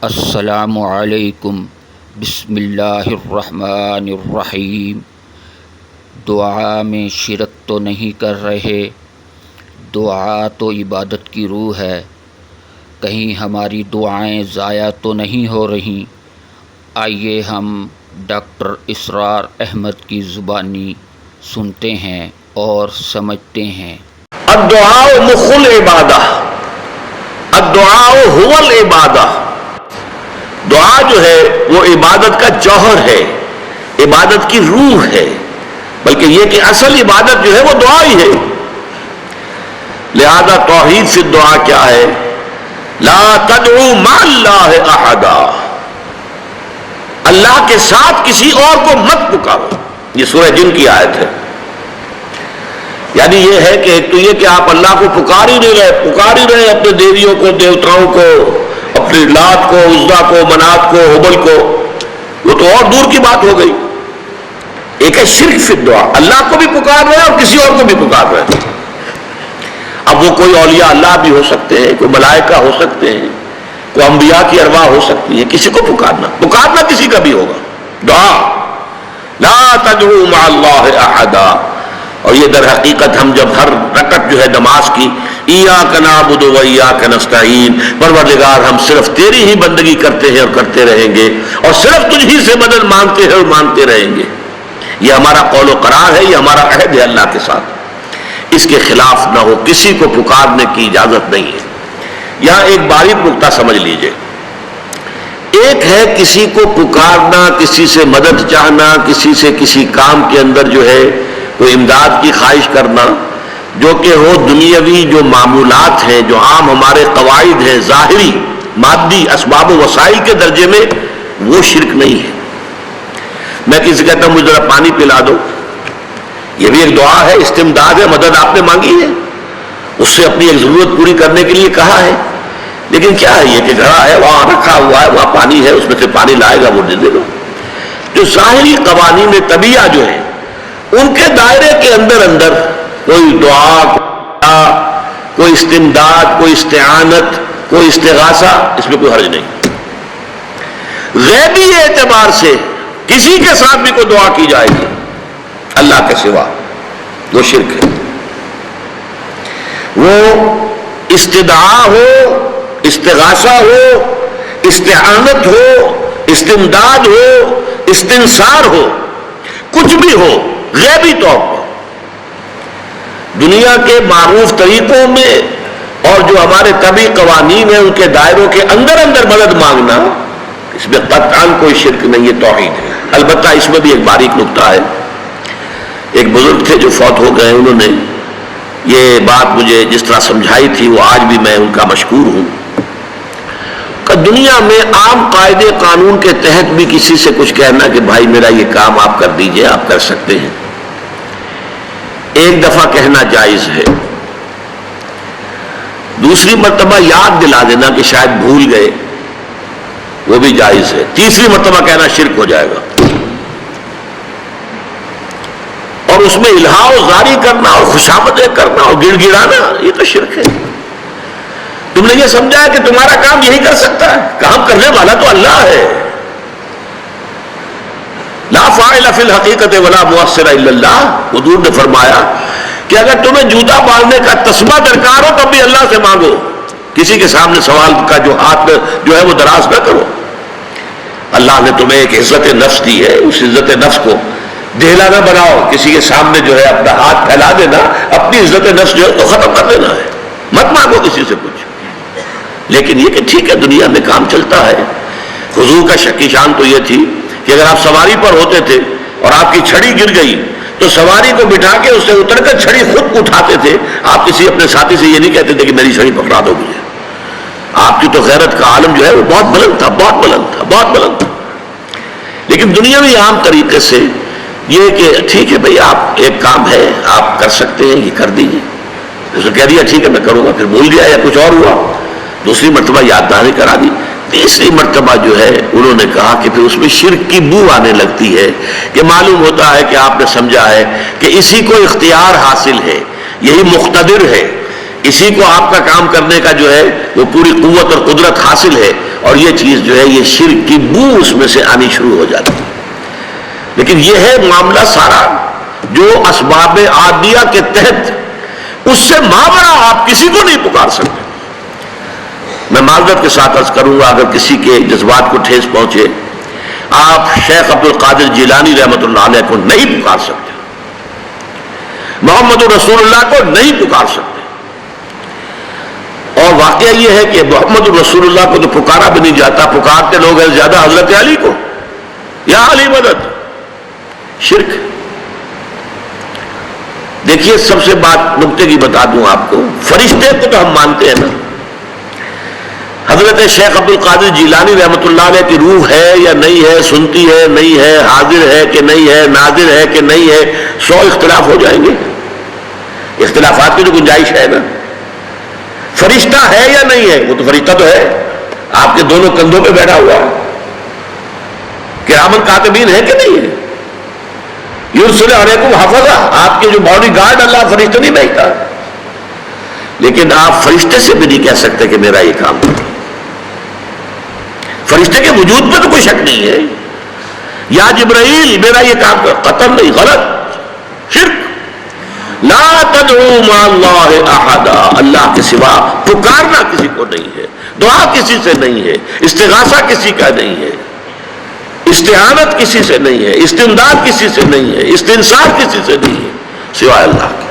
السلام علیکم بسم اللہ الرحمن الرحیم۔ دعا میں شرک تو نہیں کر رہے؟ دعا تو عبادت کی روح ہے، کہیں ہماری دعائیں ضائع تو نہیں ہو رہی؟ آئیے ہم ڈاکٹر اسرار احمد کی زبانی سنتے ہیں اور سمجھتے ہیں۔ الدعاء مخ العبادہ، الدعاء هو العبادہ۔ دعا جو ہے وہ عبادت کا جوہر ہے، عبادت کی روح ہے، بلکہ یہ کہ اصل عبادت جو ہے وہ دعا ہی ہے۔ لہذا توحید سے دعا کیا ہے؟ لا تدعو مع اللہ احدا، اللہ کے ساتھ کسی اور کو مت پکارو۔ یہ سورہ جن کی آیت ہے۔ یعنی یہ ہے کہ ایک تو یہ کہ آپ اللہ کو پکار ہی رہے اپنے دیویوں کو، دیوتاؤں کو، اپنی لات کو، عزا کو، منات کو، ہبل کو، وہ تو اور دور کی بات ہو گئی۔ ایک ہے شرک فی الدعا، اللہ کو بھی پکار رہے اور کسی اور کو بھی پکار رہے۔ اب وہ کوئی اولیاء اللہ بھی ہو سکتے ہیں، کوئی ملائکہ ہو سکتے ہیں، کوئی انبیاء کی ارواح ہو سکتی ہے، کسی کو پکارنا کسی کا بھی ہوگا۔ دعا لا تدعو مع اللہ احدا۔ اور یہ در حقیقت ہم جب ہر رکعت جو ہے نماز کی ایاک نعبد و ایاک نستعین، پروردگار ہم صرف تیری ہی بندگی کرتے ہیں اور کرتے رہیں گے، اور صرف تجھ ہی سے مدد مانگتے ہیں اور مانگتے رہیں گے، یہ ہمارا قول و قرار ہے، یہ ہمارا عہد ہے اللہ کے ساتھ۔ اس کے خلاف نہ ہو، کسی کو پکارنے کی اجازت نہیں ہے۔ یہاں ایک باریک نقطہ سمجھ لیجئے۔ ایک ہے کسی کو پکارنا، کسی سے مدد چاہنا، کسی سے کسی کام کے اندر جو ہے کوئی امداد کی خواہش کرنا، جو کہ ہو دنیاوی جو معمولات ہیں، جو عام ہمارے قواعد ہیں، ظاہری مادی اسباب و وسائل کے درجے میں، وہ شرک نہیں ہے۔ میں کسی کہتا ہوں مجھے ذرا پانی پلا دو، یہ بھی ایک دعا ہے، استمداد ہے، مدد آپ نے مانگی ہے، اس سے اپنی ایک ضرورت پوری کرنے کے لیے کہا ہے۔ لیکن کیا ہے یہ کہ گھڑا ہے، وہاں رکھا ہوا ہے، وہاں پانی ہے، اس میں سے پانی لائے گا وہ دے دو۔ جو ظاہری قوانین طبیعہ جو ہے ان کے دائرے کے اندر کوئی دعا، کوئی استمداد، کوئی استعانت، کوئی استغاثہ، اس میں کوئی حرج نہیں۔ غیبی اعتبار سے کسی کے ساتھ بھی کوئی دعا کی جائے گی اللہ کے سوا، وہ شرک ہے۔ وہ استدعا ہو، استغاثہ ہو، استعانت ہو، استمداد ہو، استنصار ہو، کچھ بھی ہو، غیبی طور پر دنیا کے معروف طریقوں میں اور جو ہمارے طبعی قوانین ہیں ان کے دائروں کے اندر مدد مانگنا، اس میں قطعاً کوئی شرک نہیں، یہ توحید ہے۔ البتہ اس میں بھی ایک باریک نقطہ ہے۔ ایک بزرگ تھے جو فوت ہو گئے، انہوں نے یہ بات مجھے جس طرح سمجھائی تھی وہ آج بھی میں ان کا مشکور ہوں کہ دنیا میں عام قاعدے قانون کے تحت بھی کسی سے کچھ کہنا کہ بھائی میرا یہ کام آپ کر دیجئے، آپ کر سکتے ہیں، ایک دفعہ کہنا جائز ہے، دوسری مرتبہ یاد دلا دینا کہ شاید بھول گئے، وہ بھی جائز ہے، تیسری مرتبہ کہنا شرک ہو جائے گا۔ اور اس میں الہا و زاری کرنا اور خوشامدیں کرنا اور گڑ گڑانا، یہ تو شرک ہے۔ تم نے یہ سمجھا ہے کہ تمہارا کام یہی کر سکتا ہے، کام کرنے والا تو اللہ ہے۔ لا فاعل فی الحقیقت ولا مؤثر الا اللہ۔ حضور نے فرمایا کہ اگر تمہیں جوتا باندھنے کا تسمہ درکار ہو تب بھی اللہ سے مانگو، کسی کے سامنے سوال کا جو ہاتھ جو ہے وہ دراز نہ کرو۔ اللہ نے تمہیں ایک عزت نفس دی ہے، اس عزت نفس کو ڈھیلا نہ بناؤ، کسی کے سامنے جو ہے اپنا ہاتھ پھیلا دینا، اپنی عزت نفس جو ہے تو ختم کر دینا ہے، مت مانگو کسی سے کچھ۔ لیکن یہ کہ ٹھیک ہے دنیا میں کام چلتا ہے۔ حضور کا شکی شان تو یہ تھی کہ اگر آپ سواری پر ہوتے تھے اور آپ کی چھڑی گر گئی تو سواری کو بٹھا کے اس سے اتر کر چھڑی خود اٹھاتے تھے، آپ کسی اپنے ساتھی سے یہ نہیں کہتے تھے کہ میری چھڑی پکڑا دو مجھے۔ آپ کی تو غیرت کا عالم جو ہے وہ بہت بلند تھا، بہت بلند تھا، بہت بلند تھا۔ لیکن دنیا میں عام طریقے سے یہ کہ ٹھیک ہے بھئی آپ ایک کام ہے آپ کر سکتے ہیں، یہ کر دیجیے۔ اس نے کہہ دیا ٹھیک ہے میں کروں گا، پھر بھول گیا یا کچھ اور ہوا، دوسری مرتبہ یاد دہانی کرا دی، تیسری مرتبہ جو ہے انہوں نے کہا کہ پھر اس میں شرک کی بو آنے لگتی ہے کہ معلوم ہوتا ہے کہ آپ نے سمجھا ہے کہ اسی کو اختیار حاصل ہے، یہی مقتدر ہے، اسی کو آپ کا کام کرنے کا جو ہے وہ پوری قوت اور قدرت حاصل ہے، اور یہ چیز جو ہے یہ شرک کی بو اس میں سے آنی شروع ہو جاتی ہے. لیکن یہ ہے معاملہ سارا جو اسباب عادیہ کے تحت، اس سے ماورا آپ کسی کو نہیں پکار سکتے. میں معذرت کے ساتھ عرض کروں گا اگر کسی کے جذبات کو ٹھیس پہنچے، آپ شیخ عبد القادر جیلانی رحمۃ اللہ علیہ کو نہیں پکار سکتے، محمد رسول اللہ کو نہیں پکار سکتے. اور واقعہ یہ ہے کہ محمد رسول اللہ کو تو پکارا بھی نہیں جاتا، پکارتے لوگ ہیں زیادہ حضرت علی کو، یا علی مدد. شرک. دیکھیے سب سے بات نکتے کی بتا دوں آپ کو، فرشتے کو تو ہم مانتے ہیں نا. حضرت شیخ عبد القادر جیلانی رحمۃ اللہ علیہ کی روح ہے یا نہیں ہے، سنتی ہے نہیں ہے، حاضر ہے کہ نہیں ہے، ناظر ہے کہ نہیں ہے، 100 اختلاف ہو جائیں گے. اختلافات کی تو گنجائش ہے نا. فرشتہ ہے یا نہیں ہے؟ وہ تو فرشتہ تو ہے، آپ کے دونوں کندھوں پہ بیٹھا ہوا ہے. کرامن کاتبین ہے کہ نہیں ہے؟ یرسل علیکم حفظہ، آپ کے جو باڈی گارڈ اللہ فرشتہ نہیں بھیجتا. لیکن آپ فرشتے سے بھی نہیں کہہ سکتے کہ میرا یہ کام ہے. فرشتے کے وجود پہ تو کوئی شک نہیں ہے. یا جبرائیل میرا یہ کام کر، قطعاً نہیں، غلط، شرک. لا تدعو مع اللہ احدا، اللہ کے سوا پکارنا کسی کو نہیں ہے، دعا کسی سے نہیں ہے، استغاثہ کسی کا نہیں ہے، استعانت کسی سے نہیں ہے، استمداد کسی سے نہیں ہے، استنصار کسی سے نہیں ہے سوائے اللہ کے.